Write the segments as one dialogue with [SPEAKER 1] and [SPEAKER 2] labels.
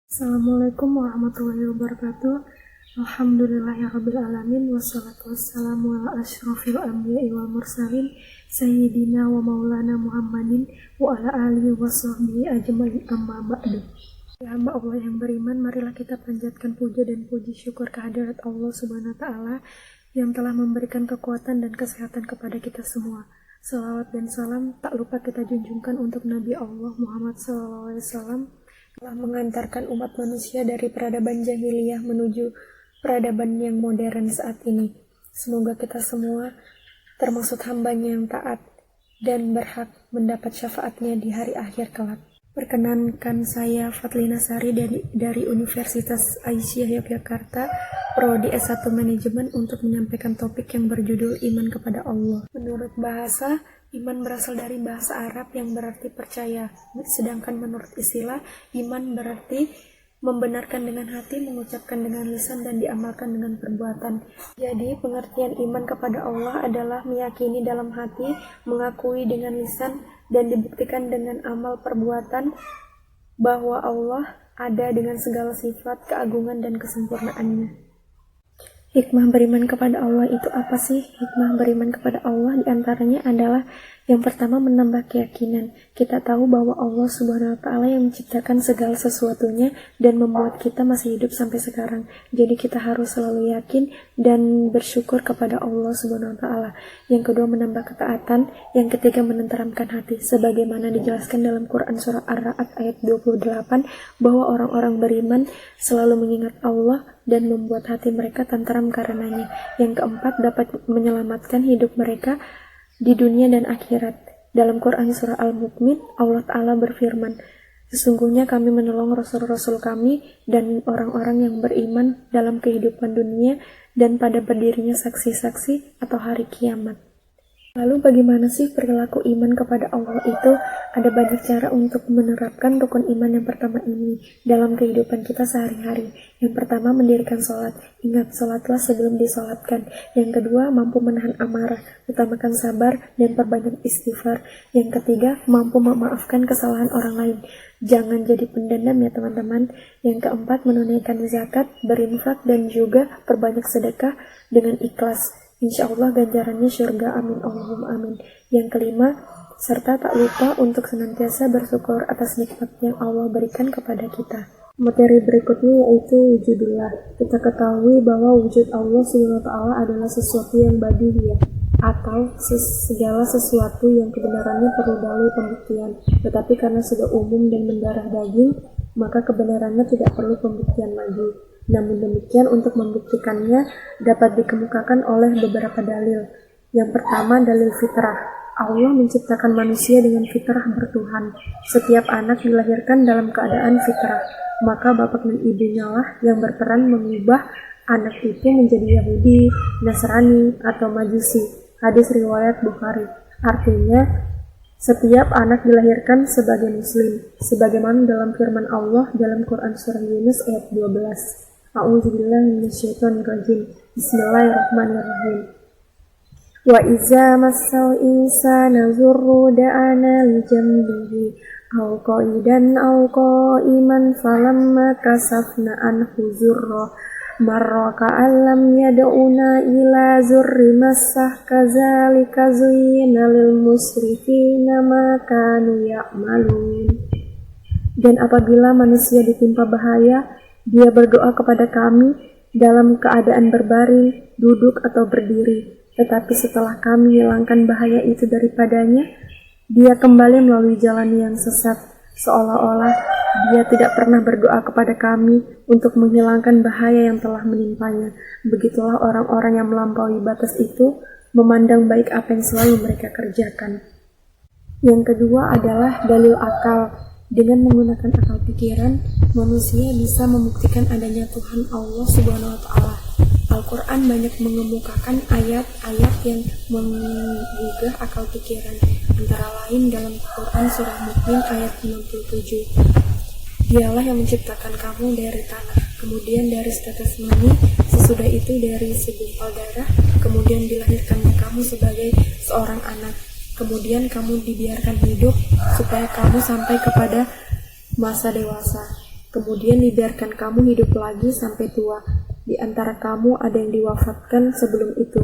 [SPEAKER 1] Assalamualaikum warahmatullahi wabarakatuh. Alhamdulillahirabbil alamin wassalatu wassalamu ala asyrofil anbiya'i wal mursalin sayyidina wa maulana Muhammadin wa ala alihi washabbihi ajmain amma ba'du. Ya hamba Allah yang beriman, marilah kita panjatkan puja dan puji syukur kehadirat Allah Subhanahu wa taala yang telah memberikan kekuatan dan kesehatan kepada kita semua. Salawat dan salam tak lupa kita junjungkan untuk Nabi Allah Muhammad SAW, telah mengantarkan umat manusia dari peradaban jahiliyah menuju peradaban yang modern saat ini. Semoga kita semua termasuk hambanya yang taat dan berhak mendapat syafaatnya di hari akhir kelak. Perkenankan saya Fatlina Sari dari Universitas Aisyah Yogyakarta, Prodi S1 Manajemen, untuk menyampaikan topik yang berjudul Iman kepada Allah. Menurut bahasa, iman berasal dari bahasa Arab yang berarti percaya, sedangkan menurut istilah, iman berarti membenarkan dengan hati, mengucapkan dengan lisan, dan diamalkan dengan perbuatan. Jadi, pengertian iman kepada Allah adalah meyakini dalam hati, mengakui dengan lisan, dan dibuktikan dengan amal perbuatan bahwa Allah ada dengan segala sifat, keagungan, dan kesempurnaannya. Hikmah beriman kepada Allah itu apa sih? Hikmah beriman kepada Allah diantaranya adalah yang pertama, menambah keyakinan. Kita tahu bahwa Allah Subhanahu wa taala yang menciptakan segala sesuatunya dan membuat kita masih hidup sampai sekarang. Jadi kita harus selalu yakin dan bersyukur kepada Allah Subhanahu wa taala. Yang kedua, menambah ketaatan. Yang ketiga, menenteramkan hati. Sebagaimana dijelaskan dalam Quran surah Ar-Ra'd ayat 28 bahwa orang-orang beriman selalu mengingat Allah dan membuat hati mereka tentram karenanya. Yang keempat, dapat menyelamatkan hidup mereka di dunia dan akhirat. Dalam Quran surah Al-Mu'min, Allah Ta'ala berfirman, sesungguhnya kami menolong Rasul-Rasul kami dan orang-orang yang beriman dalam kehidupan dunia dan pada berdirinya saksi-saksi atau hari kiamat. Lalu bagaimana sih perilaku iman kepada Allah itu? Ada banyak cara untuk menerapkan rukun iman yang pertama ini dalam kehidupan kita sehari-hari. Yang pertama, mendirikan sholat. Ingat, sholatlah sebelum disolatkan. Yang kedua, mampu menahan amarah, utamakan sabar, dan perbanyak istighfar. Yang ketiga, mampu memaafkan kesalahan orang lain. Jangan jadi pendendam ya teman-teman. Yang keempat, menunaikan zakat, berinfak, dan juga perbanyak sedekah dengan ikhlas. Insya Allah ganjarannya surga, amin Allahumma amin. Yang kelima, serta tak lupa untuk senantiasa bersyukur atas nikmat yang Allah berikan kepada kita. Materi berikutnya yaitu wujudullah. Kita ketahui bahwa wujud Allah SWT adalah sesuatu yang badihiyah, atau segala sesuatu yang kebenarannya perlu dalil pembuktian. Tetapi karena sudah umum dan mendarah daging, maka kebenarannya tidak perlu pembuktian lagi. Namun demikian, untuk membuktikannya dapat dikemukakan oleh beberapa dalil. Yang pertama, dalil fitrah. Allah menciptakan manusia dengan fitrah bertuhan. Setiap anak dilahirkan dalam keadaan fitrah, maka bapak dan ibunya lah yang berperan mengubah anak itu menjadi Yahudi, Nasrani, atau Majusi. Hadis riwayat Bukhari. Artinya, setiap anak dilahirkan sebagai muslim, sebagaimana dalam firman Allah dalam Quran surah Yunus ayat 12. A'udzubillahi minasyaitonirrajim. Bismillahirrahmanirrahim. Wa iza massal insana dzurru da'ana li jambihi aw qa'idan aw qa'iman falamma kasafna anhu dzurra marra ka'allam yad'una ila zurri massah kadzalika zuyyina lil musrifina ma kanu ya'malun. Dan apabila manusia ditimpa bahaya, dia berdoa kepada kami dalam keadaan berbaring, duduk atau berdiri. Tetapi setelah kami hilangkan bahaya itu daripadanya, dia kembali melalui jalan yang sesat, seolah-olah dia tidak pernah berdoa kepada kami untuk menghilangkan bahaya yang telah menimpanya. Begitulah orang-orang yang melampaui batas itu memandang baik apa yang selalu mereka kerjakan. Yang kedua adalah dalil akal. Dengan menggunakan akal pikiran, manusia bisa membuktikan adanya Tuhan Allah Subhanahu wa taala. Al-Quran banyak mengemukakan ayat-ayat yang menggugah akal pikiran, antara lain dalam Quran surah Mu'min ayat 67. Dialah yang menciptakan kamu dari tanah, kemudian dari setetes mani, sesudah itu dari segumpal darah, kemudian dilahirkannya kamu sebagai seorang anak. Kemudian kamu dibiarkan hidup supaya kamu sampai kepada masa dewasa. Kemudian dibiarkan kamu hidup lagi sampai tua. Di antara kamu ada yang diwafatkan sebelum itu.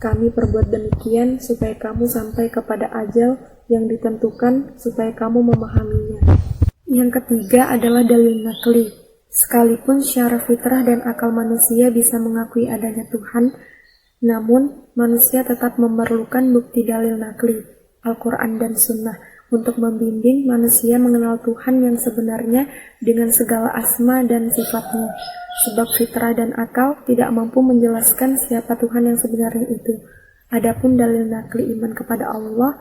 [SPEAKER 1] Kami perbuat demikian supaya kamu sampai kepada ajal yang ditentukan, supaya kamu memahaminya. Yang ketiga adalah dalil nakli. Sekalipun secara fitrah dan akal manusia bisa mengakui adanya Tuhan, namun manusia tetap memerlukan bukti dalil nakli, Al-Quran dan Sunnah, untuk membimbing manusia mengenal Tuhan yang sebenarnya dengan segala asma dan sifatnya. Sebab fitrah dan akal tidak mampu menjelaskan siapa Tuhan yang sebenarnya itu. Adapun dalil nakli iman kepada Allah,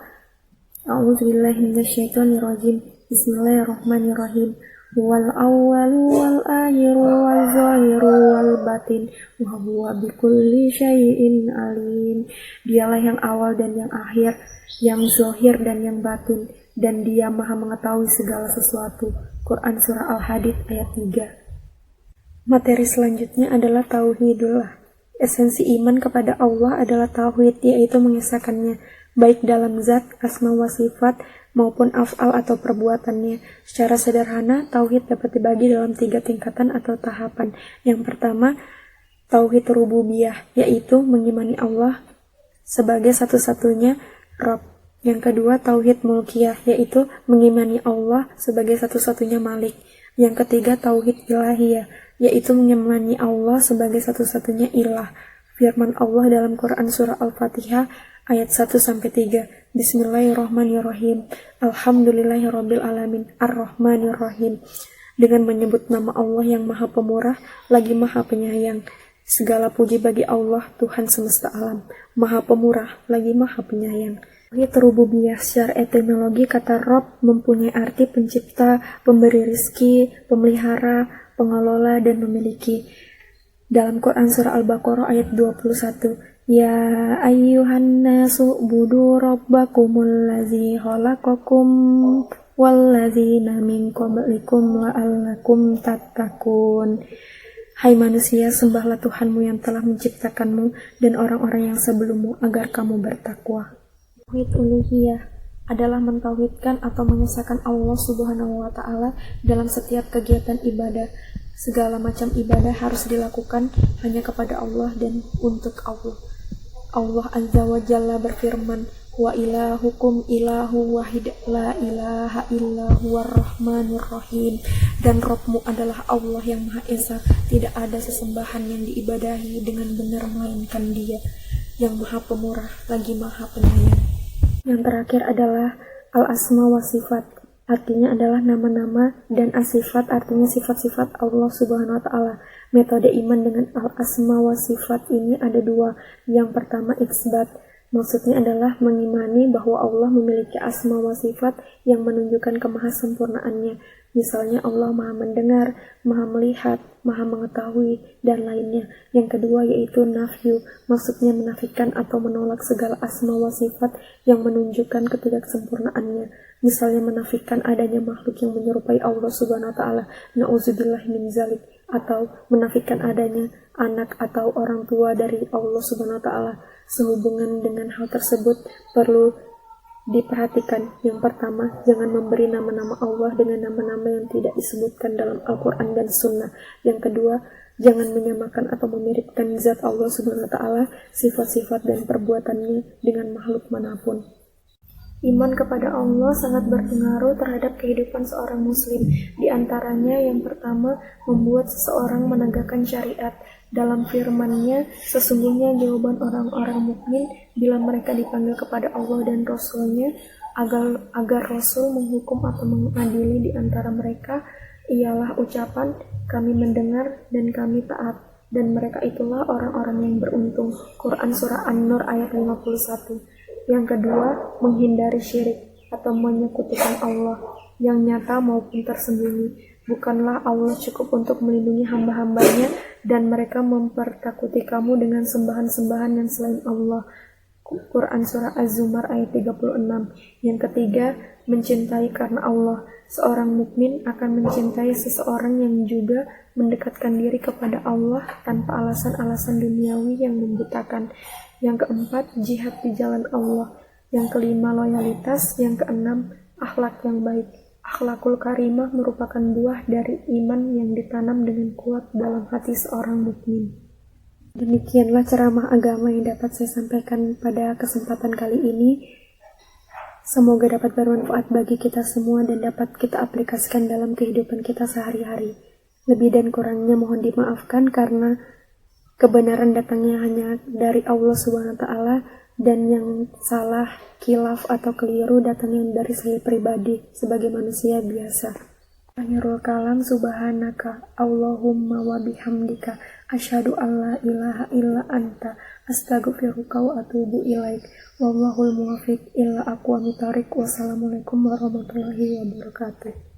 [SPEAKER 1] A'udzubillahi minasyaitonirrajim. Bismillahirrahmanirrahim. Wal awwalu wal akhiru wal zahiru wal batin wa huwa bikulli syai'in alim. Dialah yang awal dan yang akhir, yang zahir dan yang batin, dan Dia Maha mengetahui segala sesuatu. Quran surah Al-Hadid ayat 3. Materi selanjutnya adalah tauhidullah. Esensi iman kepada Allah adalah tauhid, yaitu mengesahkannya, baik dalam zat, asma wa sifat, maupun af'al atau perbuatannya. Secara sederhana, tauhid dapat dibagi dalam 3 tingkatan atau tahapan. Yang pertama, tauhid rububiyah, yaitu mengimani Allah sebagai satu-satunya Rabb. Yang kedua, tauhid mulkiyah, yaitu mengimani Allah sebagai satu-satunya Malik. Yang ketiga, tauhid ilahiyah, yaitu mengimani Allah sebagai satu-satunya ilah. Firman Allah dalam Quran surah Al-Fatihah ayat 1-3. Bismillahirrahmanirrahim. Alhamdulillahirabbil alamin. Ar-Rahmanirrahim. Dengan menyebut nama Allah yang Maha Pemurah lagi Maha Penyayang. Segala puji bagi Allah, Tuhan semesta alam, Maha Pemurah lagi Maha Penyayang. Tauhid rububiyah, secara etimologi kata Rob mempunyai arti pencipta, pemberi rizki, pemelihara, pengelola, dan memiliki. Dalam Quran surah Al-Baqarah ayat 21, Ya ayyuhan nasu budu rabbakumul ladzi khalaqakum walladzina min qablikum la'allakum tattaqun. Hai manusia, sembahlah Tuhanmu yang telah menciptakanmu dan orang-orang yang sebelummu agar kamu bertakwa. Tauhid uluhiyah adalah mentauhidkan atau mengesahkan Allah Subhanahu wa Ta'ala dalam setiap kegiatan ibadah. Segala macam ibadah harus dilakukan hanya kepada Allah dan untuk Allah. Allah Azza wa Jalla berfirman, Wa ilahukum ilahu wahid la ilaha illa huwar rahmanir rahim. Dan Rabbmu adalah Allah yang Maha Esa, tidak ada sesembahan yang diibadahi dengan benar melainkan Dia, yang Maha Pemurah lagi Maha Penyayang. Yang terakhir adalah al-asma wa sifat, artinya adalah nama-nama, dan asifat artinya sifat-sifat Allah Subhanahu wa Ta'ala. Metode iman dengan al-asma wa sifat ini ada 2. Yang pertama isbat, maksudnya adalah mengimani bahwa Allah memiliki asma wa sifat yang menunjukkan kemahasempurnaannya. Misalnya Allah Maha mendengar, Maha melihat, Maha mengetahui, dan lainnya. Yang kedua yaitu nafyu, maksudnya menafikan atau menolak segala asma wa sifat yang menunjukkan ketidaksempurnaannya. Misalnya menafikan adanya makhluk yang menyerupai Allah Subhanahu wa Ta'ala, na'udzubillahi min zalik, atau menafikan adanya anak atau orang tua dari Allah Subhanahu wa Ta'ala. Sehubungan dengan hal tersebut perlu diperhatikan. Yang pertama, jangan memberi nama-nama Allah dengan nama-nama yang tidak disebutkan dalam Al-Quran dan Sunnah. Yang kedua, jangan menyamakan atau memiripkan zat Allah Subhanahu wa Ta'ala, sifat-sifat dan perbuatannya dengan makhluk manapun. Iman kepada Allah sangat berpengaruh terhadap kehidupan seorang muslim. Di antaranya yang pertama, membuat seseorang menegakkan syariat. Dalam firman-Nya, sesungguhnya jawaban orang-orang mukmin bila mereka dipanggil kepada Allah dan Rasul-Nya agar Rasul menghukum atau mengadili di antara mereka ialah ucapan, kami mendengar dan kami taat, dan mereka itulah orang-orang yang beruntung. Quran surah An-Nur ayat 51. Yang kedua, menghindari syirik atau menyekutukan Allah yang nyata maupun tersembunyi. Bukanlah Allah cukup untuk melindungi hamba-hambanya dan mereka mempertakuti kamu dengan sembahan-sembahan yang selain Allah. Quran surah Az-Zumar ayat 36. Yang ketiga, mencintai karena Allah. Seorang mukmin akan mencintai seseorang yang juga mendekatkan diri kepada Allah tanpa alasan-alasan duniawi yang membutakan. Yang keempat, jihad di jalan Allah. Yang kelima, loyalitas. Yang keenam, akhlak yang baik. Akhlakul karimah merupakan buah dari iman yang ditanam dengan kuat dalam hati seorang mukmin. Demikianlah ceramah agama yang dapat saya sampaikan pada kesempatan kali ini. Semoga dapat bermanfaat bagi kita semua dan dapat kita aplikasikan dalam kehidupan kita sehari-hari. Lebih dan kurangnya mohon dimaafkan karena kebenaran datangnya hanya dari Allah SWT, dan yang salah, khilaf atau keliru datangnya dari saya pribadi sebagai manusia biasa. Akhirul kalam, subhanaka Allahumma wa bihamdika asyhadu alla ilaha illa anta astaghfiruka wa atubu ilaik. Wallahul muwaffiq ila aqwamit thoriq. Wassalamualaikum warahmatullahi wabarakatuh.